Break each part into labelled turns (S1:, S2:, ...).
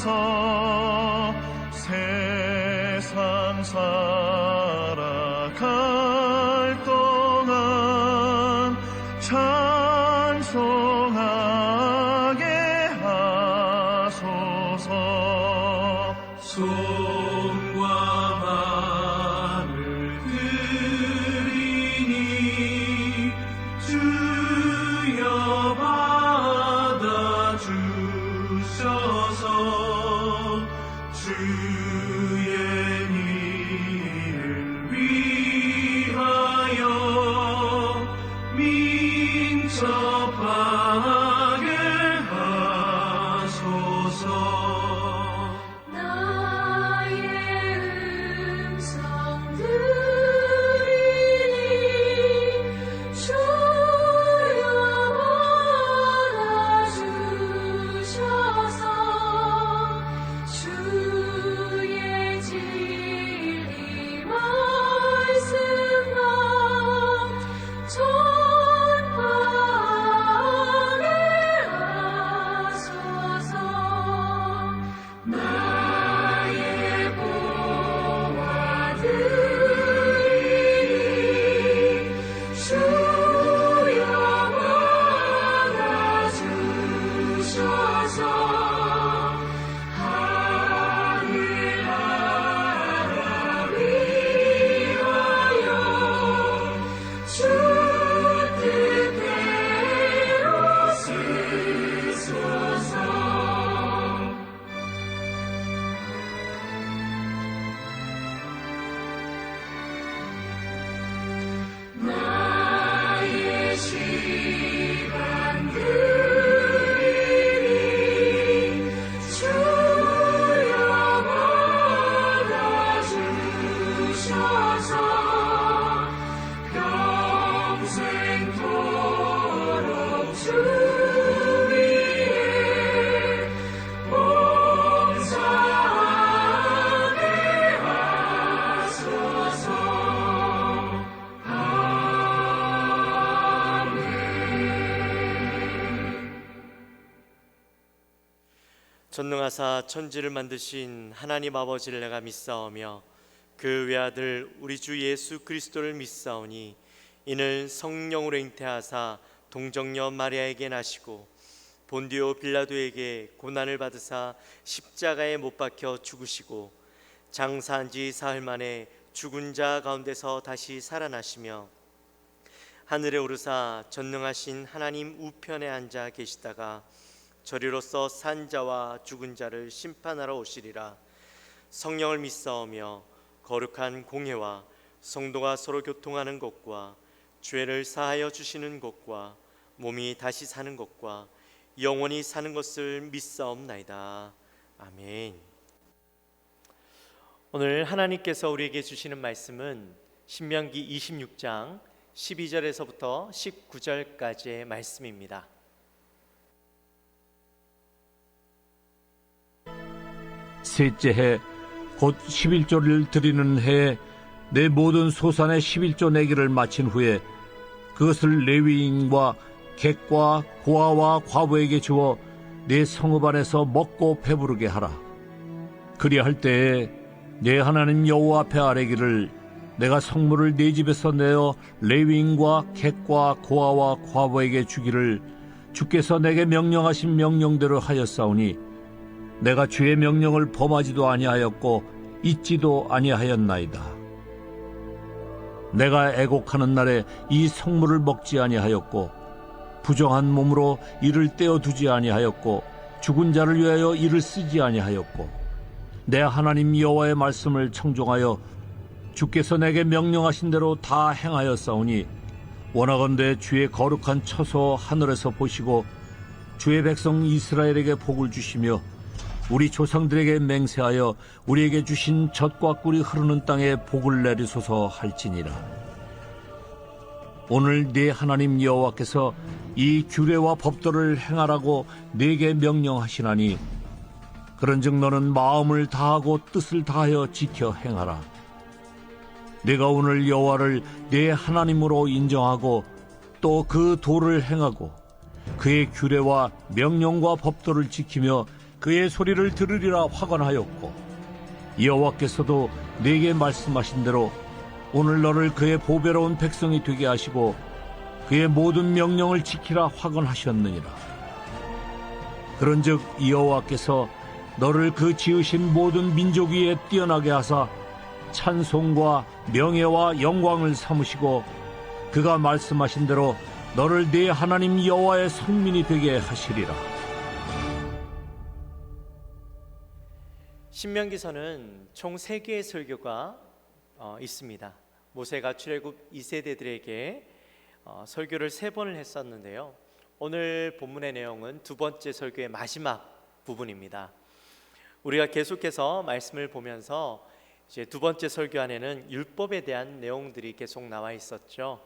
S1: 하셔서 세상 살아갈 동안 찬송하게 하소서.
S2: 손과 발을 들이니 주여 받아주셔서 주의 일을 위하여 민첩하게 하소서.
S3: 나의 음성 들으니 주여 받아주셔서 주의 진리 말씀만 전하게 하소서. 나의 보화 드리니 주여 받아주셔서 하늘 나라 위하여 주 뜻대로 쓰소서. 나의 시간 드리니 주여 받아주셔서 평생토록 주 위에 봉사하게 하소서.
S4: 전능하사 천지를 만드신 하나님 아버지를 내가 믿사오며 그 외아들 우리 주 예수 그리스도를 믿사오니 이는 성령으로 잉태하사 동정녀 마리아에게 나시고 본디오 빌라도에게 고난을 받으사 십자가에 못 박혀 죽으시고 장사한 지 사흘 만에 죽은 자 가운데서 다시 살아나시며 하늘에 오르사 전능하신 하나님 우편에 앉아 계시다가 저리로서 산 자와 죽은 자를 심판하러 오시리라. 성령을 믿사오며 거룩한 공회와 성도가 서로 교통하는 것과 죄를 사하여 주시는 것과 몸이 다시 사는 것과 영원히 사는 것을 믿사옵나이다. 아멘. 오늘 하나님께서 우리에게 주시는 말씀은 신명기 26장 12절에서부터 19절까지의 말씀입니다.
S5: 셋째 해 곧 11조를 드리는 해에 내 모든 소산의 11조 내기를 마친 후에 그것을 레위인과 객과 고아와 과부에게 주어 내 성읍 안에서 먹고 배부르게 하라. 그리할 때에 내 하나님 여호와 앞에 아뢰기를 내가 성물을 내 집에서 내어 레위인과 객과 고아와 과부에게 주기를 주께서 내게 명령하신 명령대로 하였사오니 내가 주의 명령을 범하지도 아니하였고 잊지도 아니하였나이다. 내가 애곡하는 날에 이 성물을 먹지 아니하였고 부정한 몸으로 이를 떼어두지 아니하였고 죽은 자를 위하여 이를 쓰지 아니하였고 내 하나님 여호와의 말씀을 청종하여 주께서 내게 명령하신 대로 다 행하였사오니 원하건대 주의 거룩한 처소 하늘에서 보시고 주의 백성 이스라엘에게 복을 주시며 우리 조상들에게 맹세하여 우리에게 주신 젖과 꿀이 흐르는 땅에 복을 내리소서 할지니라. 오늘 네 하나님 여호와께서 이 규례와 법도를 행하라고 네게 명령하시나니 그런즉 너는 마음을 다하고 뜻을 다하여 지켜 행하라. 네가 오늘 여호와를 네 하나님으로 인정하고 또 그 도를 행하고 그의 규례와 명령과 법도를 지키며 그의 소리를 들으리라 확언하였고, 여호와께서도 내게 말씀하신 대로 오늘 너를 그의 보배로운 백성이 되게 하시고 그의 모든 명령을 지키라 확언하셨느니라. 그런즉 여호와께서 너를 그 지으신 모든 민족 위에 뛰어나게 하사 찬송과 명예와 영광을 삼으시고 그가 말씀하신 대로 너를 네 하나님 여호와의 성민이 되게 하시리라.
S4: 신명기서는 총 3개의 설교가 있습니다. 모세가 출애굽 2세대들에게 설교를 3번을 했었는데요. 오늘 본문의 내용은 2번째 설교의 마지막 부분입니다. 우리가 계속해서 말씀을 보면서 이제 2번째 설교 안에는 율법에 대한 내용들이 계속 나와 있었죠.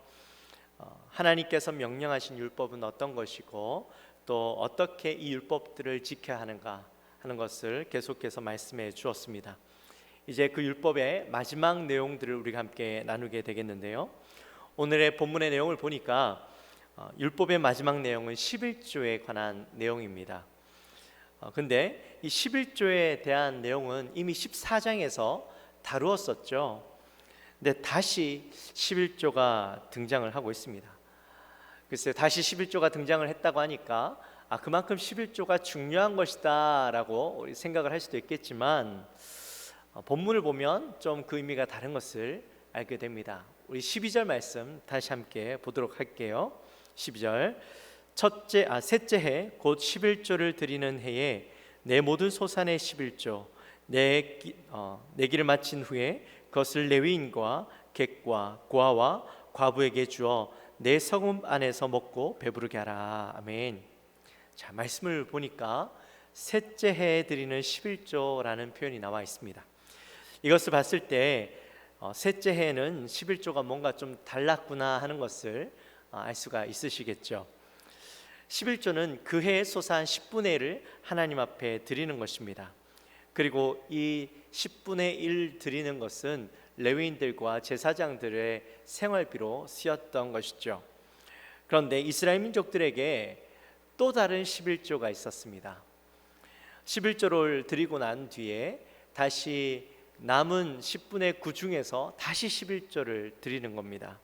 S4: 하나님께서 명령하신 율법은 어떤 것이고 또 어떻게 이 율법들을 지켜야 하는가 하는 것을 계속해서 말씀해 주었습니다. 이제 그 율법의 마지막 내용들을 우리가 함께 나누게 되겠는데요. 오늘의 본문의 내용을 보니까 율법의 마지막 내용은 11조에 관한 내용입니다. 근데 이 11조에 대한 내용은 이미 14장에서 다루었었죠. 근데 다시 11조가 등장을 하고 있습니다. 글쎄요, 다시 11조가 등장을 했다고 하니까 그만큼 11조가 중요한 것이다 라고 우리 생각을 할 수도 있겠지만 본문을 보면 좀 그 의미가 다른 것을 알게 됩니다. 우리 12절 말씀 다시 함께 보도록 할게요. 12절 셋째 해 곧 11조를 드리는 해에 내 모든 소산의 11조 내 기를 마친 후에 그것을 레위인과 객과 고아와 과부에게 주어 내 성읍 안에서 먹고 배부르게 하라. 아멘. 자, 말씀을 보니까 셋째 해에 드리는 11조라는 표현이 나와 있습니다. 이것을 봤을 때 셋째 해에는 11조가 뭔가 좀 달랐구나 하는 것을 알 수가 있으시겠죠. 11조는 그 해의 소산 10분의 1을 하나님 앞에 드리는 것입니다. 그리고 이 10분의 1 드리는 것은 레위인들과 제사장들의 생활비로 쓰였던 것이죠. 그런데 이스라엘 민족들에게 또 다른 11조가 있었습니다. 11조를 드리고 난 뒤에 다시 남은 10분의 9 중에서 다시 11조를 드리는 겁니다.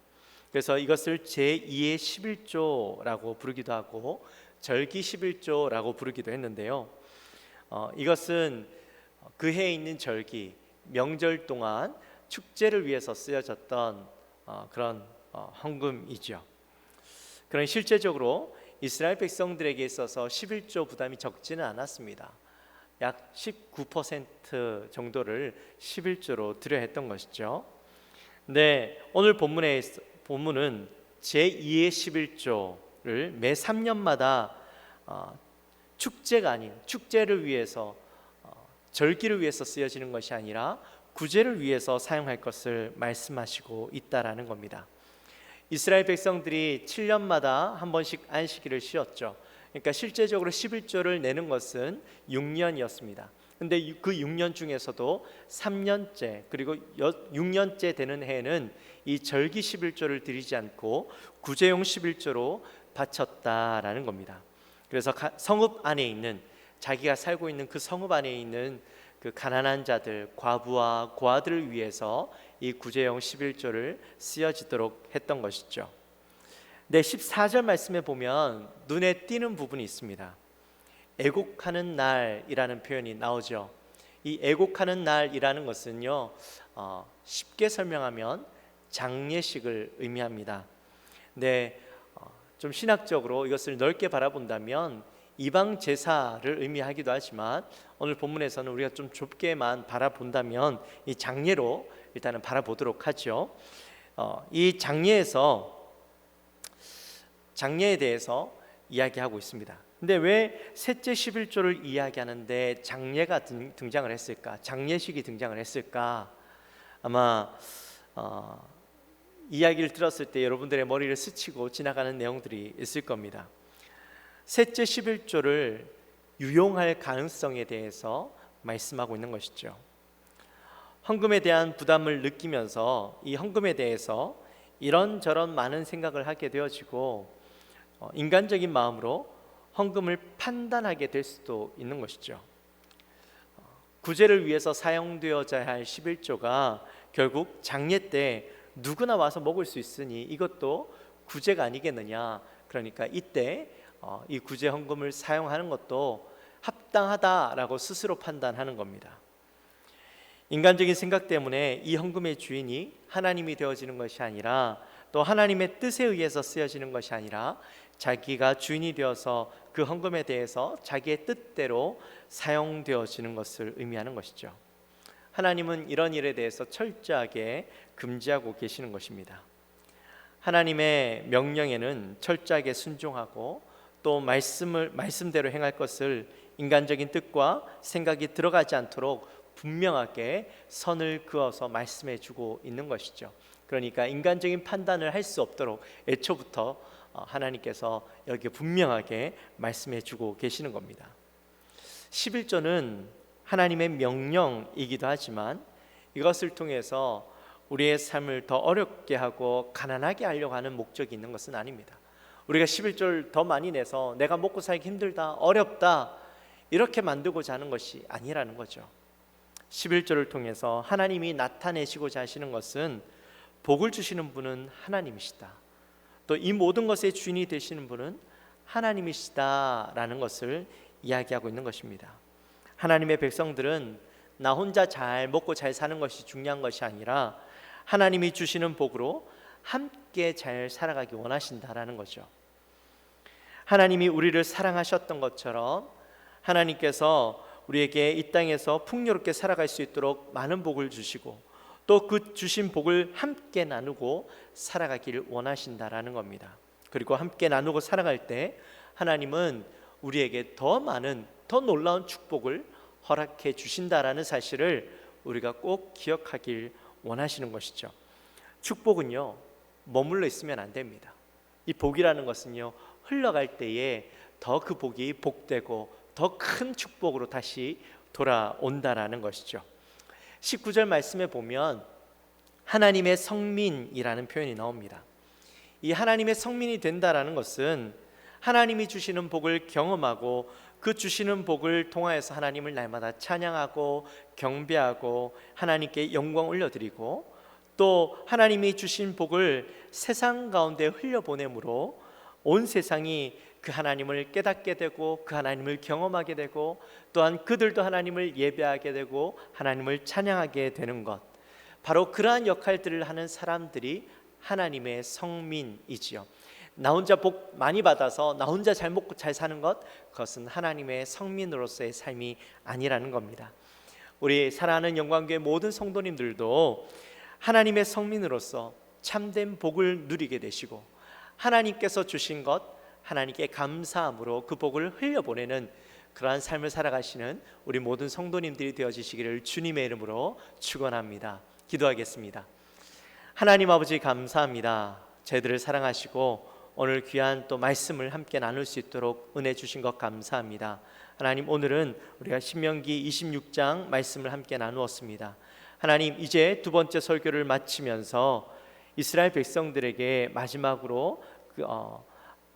S4: 그래서 이것을 제2의 11조라고 부르기도 하고 절기 11조라고 부르기도 했는데요. 이것은 그 해에 있는 절기, 명절 동안 축제를 위해서 쓰여졌던 그런 헌금이죠. 그런 실제적으로 이스라엘 백성들에게 있어서 11조 부담이 적지는 않았습니다. 약 19% 정도를 11조로 드려야 했던 것이죠. 네, 오늘 본문은 제2의 11조를 매 3년마다 축제가 아닌 축제를 위해서 절기를 위해서 쓰여지는 것이 아니라 구제를 위해서 사용할 것을 말씀하시고 있다라는 겁니다. 이스라엘 백성들이 7년마다 한 번씩 안식일을 쉬었죠. 그러니까 실제적으로 11조를 내는 것은 6년이었습니다. 근데 그 6년 중에서도 3년째 그리고 6년째 되는 해에는 이 절기 11조를 드리지 않고 구제용 11조로 바쳤다라는 겁니다. 그래서 성읍 안에 있는 자기가 살고 있는 그 성읍 안에 있는 그 가난한 자들, 과부와 고아들을 위해서 이 구제용 11조를 쓰여지도록 했던 것이죠. 네, 14절 말씀에 보면 눈에 띄는 부분이 있습니다. 애곡하는 날이라는 표현이 나오죠. 이 애곡하는 날이라는 것은요, 쉽게 설명하면 장례식을 의미합니다. 네, 좀 신학적으로 이것을 넓게 바라본다면 이방 제사를 의미하기도 하지만 오늘 본문에서는 우리가 좀 좁게만 바라본다면 이 장례로 일단은 바라보도록 하죠. 이 장례에 대해서 이야기하고 있습니다. 근데 왜 셋째 11조를 이야기하는데 장례가 등장을 했을까? 장례식이 등장을 했을까? 아마 이야기를 들었을 때 여러분들의 머리를 스치고 지나가는 내용들이 있을 겁니다. 셋째 11조를 유용할 가능성에 대해서 말씀하고 있는 것이죠. 헌금에 대한 부담을 느끼면서 이 헌금에 대해서 이런저런 많은 생각을 하게 되어지고 인간적인 마음으로 헌금을 판단하게 될 수도 있는 것이죠. 구제를 위해서 사용되어져야 할 11조가 결국 장례 때 누구나 와서 먹을 수 있으니 이것도 구제가 아니겠느냐. 그러니까 이때 이 구제 헌금을 사용하는 것도 합당하다라고 스스로 판단하는 겁니다. 인간적인 생각 때문에 이 헌금의 주인이 하나님이 되어지는 것이 아니라, 또 하나님의 뜻에 의해서 쓰여지는 것이 아니라 자기가 주인이 되어서 그 헌금에 대해서 자기의 뜻대로 사용되어지는 것을 의미하는 것이죠. 하나님은 이런 일에 대해서 철저하게 금지하고 계시는 것입니다. 하나님의 명령에는 철저하게 순종하고 또 말씀대로 행할 것을 인간적인 뜻과 생각이 들어가지 않도록 분명하게 선을 그어서 말씀해 주고 있는 것이죠. 그러니까 인간적인 판단을 할 수 없도록 애초부터 하나님께서 여기에 분명하게 말씀해 주고 계시는 겁니다. 11조는 하나님의 명령이기도 하지만 이것을 통해서 우리의 삶을 더 어렵게 하고 가난하게 하려고 하는 목적이 있는 것은 아닙니다. 우리가 11조를 더 많이 내서 내가 먹고 살기 힘들다, 어렵다 이렇게 만들고자 하는 것이 아니라는 거죠. 11조를 통해서 하나님이 나타내시고자 하시는 것은 복을 주시는 분은 하나님이시다, 또 이 모든 것의 주인이 되시는 분은 하나님이시다라는 것을 이야기하고 있는 것입니다. 하나님의 백성들은 나 혼자 잘 먹고 잘 사는 것이 중요한 것이 아니라 하나님이 주시는 복으로 함께 잘 살아가기 원하신다라는 거죠. 하나님이 우리를 사랑하셨던 것처럼 하나님께서 우리에게 이 땅에서 풍요롭게 살아갈 수 있도록 많은 복을 주시고 또 그 주신 복을 함께 나누고 살아가기를 원하신다라는 겁니다. 그리고 함께 나누고 살아갈 때 하나님은 우리에게 더 많은, 더 놀라운 축복을 허락해 주신다라는 사실을 우리가 꼭 기억하길 원하시는 것이죠. 축복은요, 머물러 있으면 안 됩니다. 이 복이라는 것은요, 흘러갈 때에 더 그 복이 복되고 더 큰 축복으로 다시 돌아온다라는 것이죠. 19절 말씀에 보면 하나님의 성민이라는 표현이 나옵니다. 이 하나님의 성민이 된다라는 것은 하나님이 주시는 복을 경험하고 그 주시는 복을 통하여서 하나님을 날마다 찬양하고 경배하고 하나님께 영광 올려드리고 또 하나님이 주신 복을 세상 가운데 흘려보내므로 온 세상이 그 하나님을 깨닫게 되고 그 하나님을 경험하게 되고 또한 그들도 하나님을 예배하게 되고 하나님을 찬양하게 되는 것, 바로 그러한 역할들을 하는 사람들이 하나님의 성민이지요. 나 혼자 복 많이 받아서 나 혼자 잘 먹고 잘 사는 것, 그것은 하나님의 성민으로서의 삶이 아니라는 겁니다. 우리 사랑하는 영광교회 모든 성도님들도 하나님의 성민으로서 참된 복을 누리게 되시고 하나님께서 주신 것 하나님께 감사함으로 그 복을 흘려보내는 그러한 삶을 살아가시는 우리 모든 성도님들이 되어지시기를 주님의 이름으로 축원합니다. 기도하겠습니다. 하나님 아버지 감사합니다. 저희들을 사랑하시고 오늘 귀한 또 말씀을 함께 나눌 수 있도록 은혜 주신 것 감사합니다. 하나님, 오늘은 우리가 신명기 26장 말씀을 함께 나누었습니다. 하나님, 이제 두 번째 설교를 마치면서 이스라엘 백성들에게 마지막으로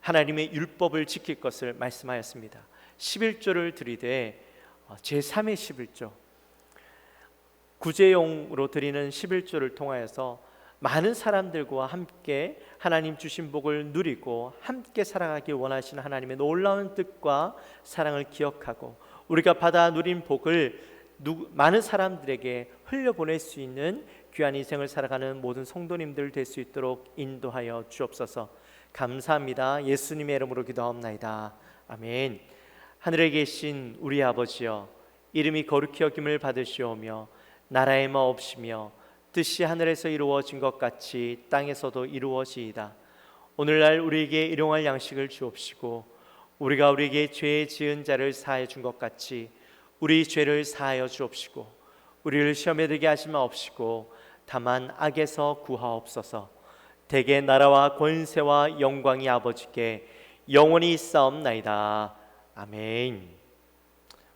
S4: 하나님의 율법을 지킬 것을 말씀하였습니다. 11조를 드리되 제3의 11조, 구제용으로 드리는 11조를 통하여서 많은 사람들과 함께 하나님 주신 복을 누리고 함께 살아가길 원하시는 하나님의 놀라운 뜻과 사랑을 기억하고 우리가 받아 누린 복을 많은 사람들에게 흘려보낼 수 있는 귀한 인생을 살아가는 모든 성도님들 될 수 있도록 인도하여 주옵소서. 감사합니다. 예수님의 이름으로 기도하옵나이다. 아멘. 하늘에 계신 우리 아버지여, 이름이 거룩히 여김을 받으시오며 나라의 마옵시며 뜻이 하늘에서 이루어진 것 같이 땅에서도 이루어지이다. 오늘날 우리에게 일용할 양식을 주옵시고 우리가 우리에게 죄 지은 자를 사하여 준 것 같이 우리 죄를 사하여 주옵시고 우리를 시험에 들게 하지 마옵시고 다만 악에서 구하옵소서. 대개 나라와 권세와 영광이 아버지께 영원히 있사옵나이다. 아멘.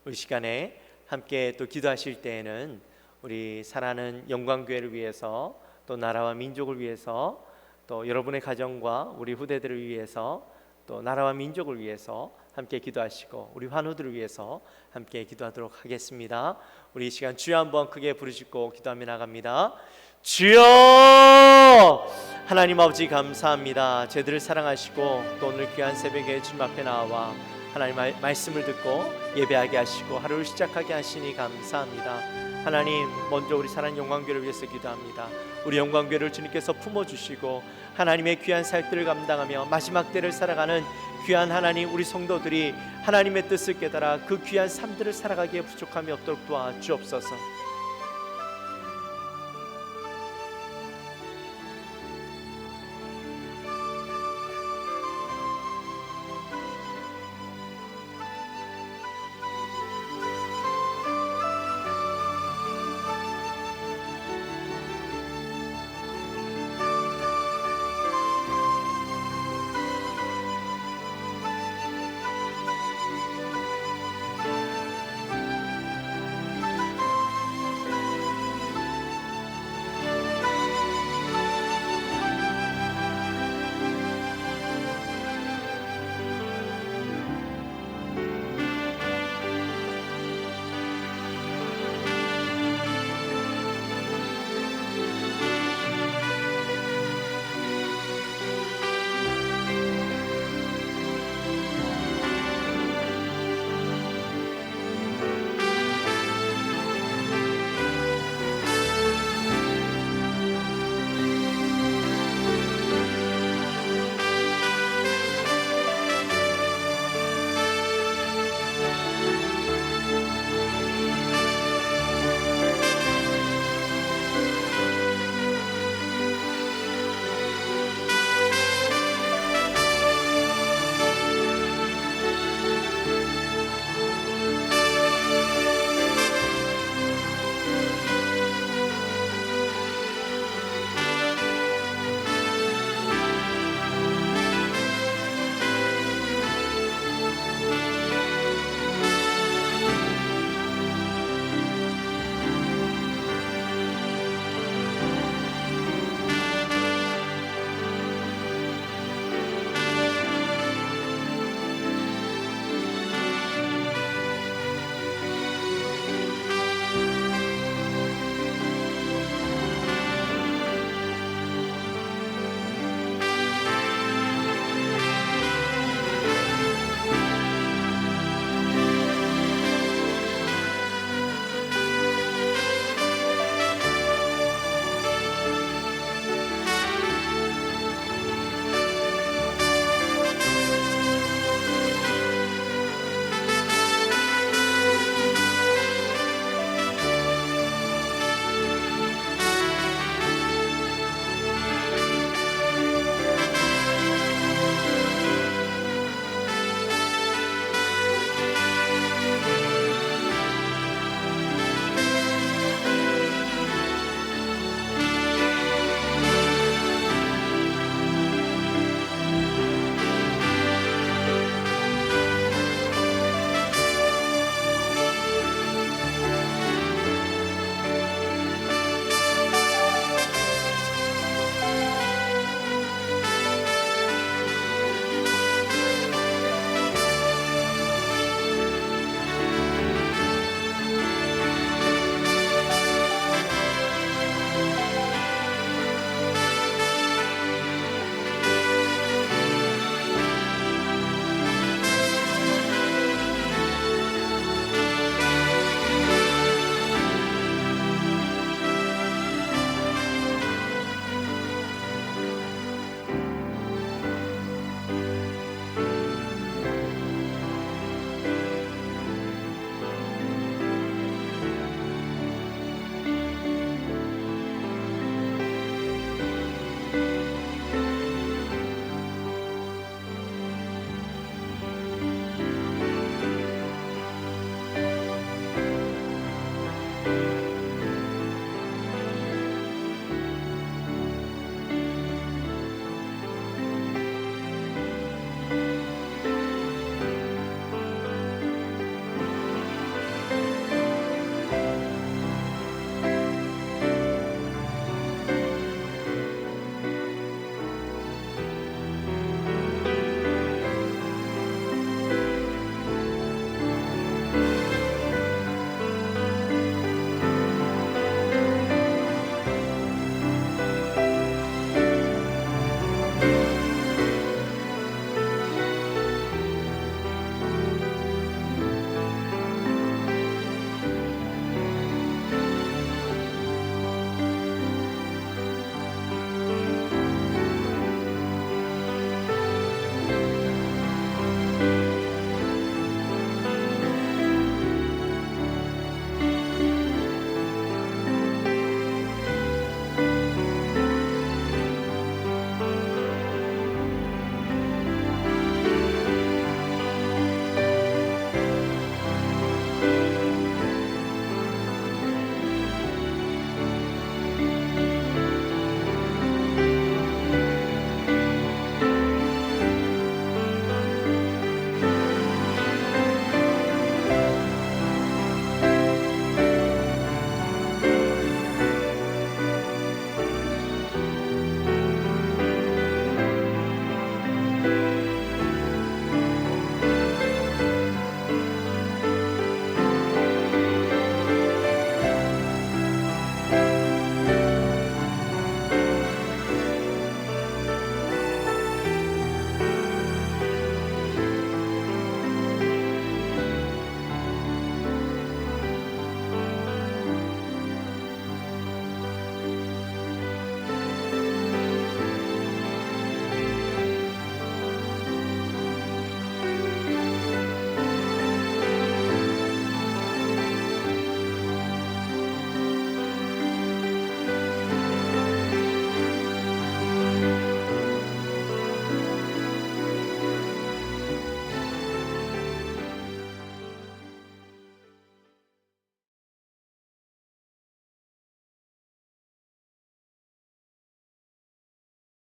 S4: 우리 시간에 함께 또 기도하실 때에는 우리 사랑하는 영광교회를 위해서 또 나라와 민족을 위해서 또 여러분의 가정과 우리 후대들을 위해서 또 나라와 민족을 위해서 함께 기도하시고 우리 환우들을 위해서 함께 기도하도록 하겠습니다. 우리 이 시간 주여 한번 크게 부르짖고 기도하며 나갑니다. 주여! 하나님 아버지 감사합니다. 저희들을 사랑하시고 또 오늘 귀한 새벽에 주님 앞에 나와 하나님 말씀을 듣고 예배하게 하시고 하루를 시작하게 하시니 감사합니다. 하나님, 먼저 우리 사랑하는 영광교회를 위해서 기도합니다. 우리 영광교회를 주님께서 품어주시고 하나님의 귀한 사역들을 감당하며 마지막 때를 살아가는 귀한 하나님, 우리 성도들이 하나님의 뜻을 깨달아 그 귀한 삶들을 살아가기에 부족함이 없도록 도와주옵소서.